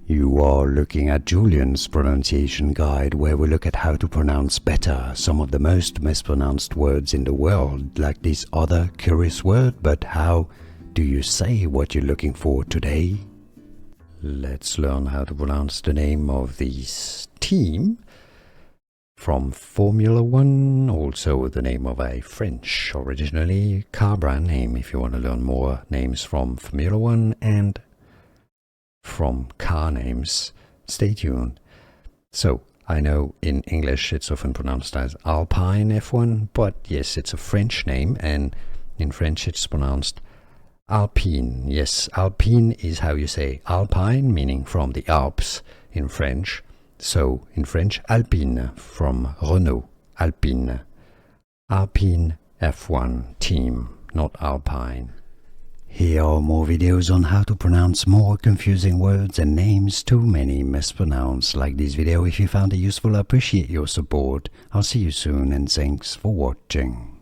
You are looking at Julian's pronunciation guide, where we look at how to pronounce better some of the most mispronounced words in the world, like this other curious word. But how do you say what you're looking for today? Let's learn how to pronounce the name of this team from Formula One, also the name of a French, originally car brand name, if you want to learn more names from Formula One and from car names. Stay tuned. So, I know in English it's often pronounced as Alpine F1, but yes, it's a French name, and in French it's pronounced Alpine. Yes, Alpine is how you say Alpine, meaning from the Alps in French. So, in French, Alpine, from Renault, Alpine. Alpine F1 team, not Alpine. Here are more videos on how to pronounce more confusing words and names too many mispronounced. Like this video if you found it useful. I appreciate your support. I'll see you soon, and thanks for watching.